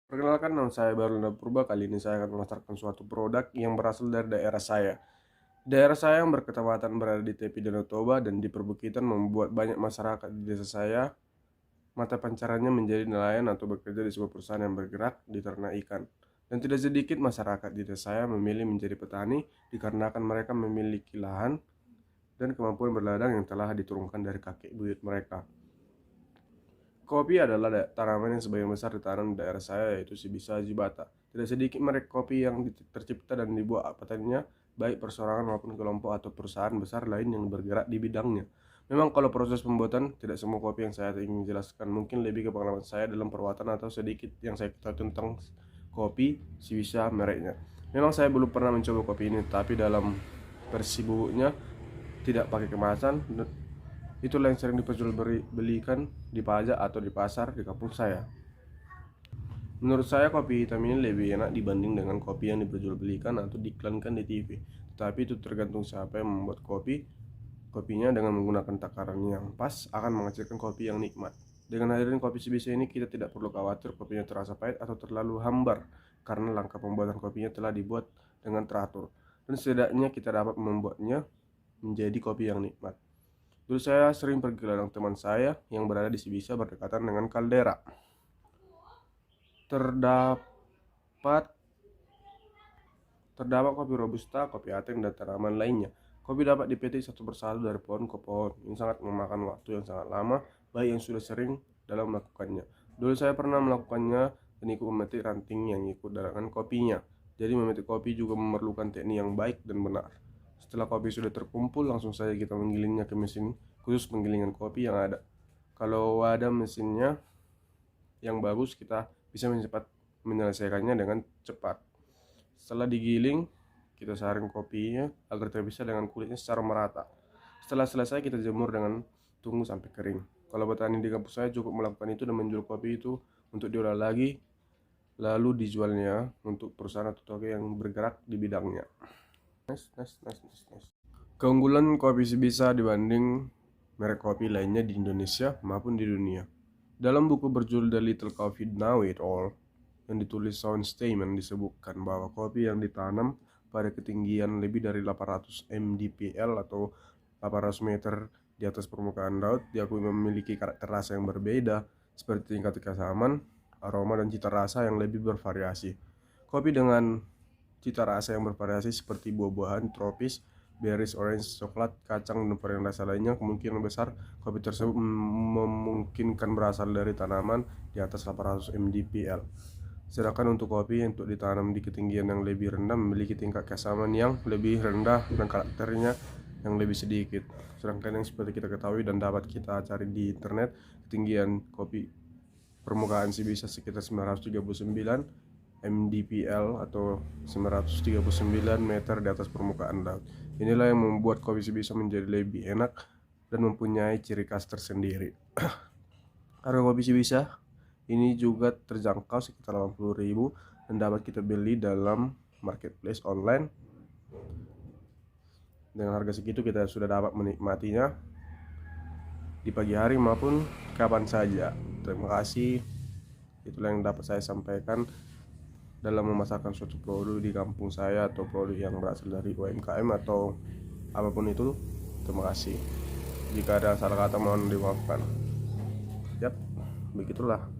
Perkenalkan, nama saya Baruna Purba. Kali ini saya akan memasarkan suatu produk yang berasal dari daerah saya. Daerah saya yang berketempatan berada di tepi Danau Toba dan di perbukitan membuat banyak masyarakat di desa saya mata pancarannya menjadi nelayan atau bekerja di sebuah perusahaan yang bergerak di ternak ikan. Dan tidak sedikit masyarakat di desa saya memilih menjadi petani dikarenakan mereka memiliki lahan dan kemampuan berladang yang telah diturunkan dari kakek buyut mereka. Kopi adalah tanaman yang sebagian besar ditanam di daerah saya, yaitu Sibisa Jibata. Tidak sedikit merek kopi yang tercipta dan dibuat petaninya, baik perseorangan maupun kelompok atau perusahaan besar lain yang bergerak di bidangnya. Memang kalau proses pembuatan, tidak semua kopi yang saya ingin jelaskan. Mungkin lebih ke pengalaman saya dalam perawatan atau sedikit yang saya ketahui tentang kopi Sibisa mereknya. Memang saya belum pernah mencoba kopi ini, tapi dalam versi bubuknya tidak pakai kemasan. Itulah yang sering diperjualbelikan di pajak atau di pasar di kampung saya. Menurut saya kopi hitam ini lebih enak dibanding dengan kopi yang diperjualbelikan atau diiklankan di TV. Tetapi itu tergantung siapa yang membuat kopi. Kopinya dengan menggunakan takaran yang pas akan menghasilkan kopi yang nikmat. Dengan hadirin kopi Sibisa ini kita tidak perlu khawatir kopinya terasa pahit atau terlalu hambar karena langkah pembuatan kopinya telah dibuat dengan teratur. Dan setidaknya kita dapat membuatnya menjadi kopi yang nikmat. Dulu saya sering pergi ke ladang teman saya yang berada di Sibisa berdekatan dengan kaldera. Terdapat terdapat kopi robusta, kopi ateng, dan tanaman lainnya. Kopi dapat dipetik satu persatu dari pohon ke pohon. Ini sangat memakan waktu yang sangat lama, baik yang sudah sering dalam melakukannya. Dulu saya pernah melakukannya dan ikut memetik ranting yang ikut dengan kopinya. Jadi memetik kopi juga memerlukan teknik yang baik dan benar. Setelah kopi sudah terkumpul, langsung saja kita menggilingnya ke mesin khusus penggilingan kopi yang ada. Kalau ada mesinnya yang bagus, kita bisa cepat menyelesaikannya dengan cepat. Setelah digiling, kita saring kopinya agar terpisah dengan kulitnya secara merata. Setelah selesai, kita jemur dengan tunggu sampai kering. Kalau petani di kampus saya cukup melakukan itu dan menjual kopi itu untuk diolah lagi, lalu dijualnya untuk perusahaan atau toko yang bergerak di bidangnya. Keunggulan kopi Sibisa dibanding merek kopi lainnya di Indonesia maupun di dunia. Dalam buku berjudul The Little Coffee Know It All yang ditulis Sean Stayman disebutkan bahwa kopi yang ditanam pada ketinggian lebih dari 800 mdpl atau 800 meter di atas permukaan laut diakui memiliki karakter rasa yang berbeda seperti tingkat keasaman, aroma, dan cita rasa yang lebih bervariasi. Kopi dengan cita rasa yang bervariasi seperti buah-buahan tropis, berries, orange, coklat, kacang, dan varian rasa lainnya, kemungkinan besar kopi tersebut memungkinkan berasal dari tanaman di atas 800 mdpl. Sedangkan untuk kopi untuk ditanam di ketinggian yang lebih rendah memiliki tingkat keasaman yang lebih rendah dan karakternya yang lebih sedikit. Sedangkan yang seperti kita ketahui dan dapat kita cari di internet, ketinggian kopi permukaan Sibisa sekitar 939 mdpl atau 939 meter di atas permukaan laut. Inilah yang membuat kopi Sibisa menjadi lebih enak dan mempunyai ciri khas tersendiri. Harga kopi Sibisa ini juga terjangkau sekitar 80.000 dan dapat kita beli dalam marketplace online. Dengan harga segitu kita sudah dapat menikmatinya di pagi hari maupun kapan saja. Terima kasih. Itulah yang dapat saya sampaikan dalam memasarkan suatu produk di kampung saya atau produk yang berasal dari UMKM atau apapun itu. Terima kasih. Jika ada salah kata mohon dimaafkan. Yap, begitulah.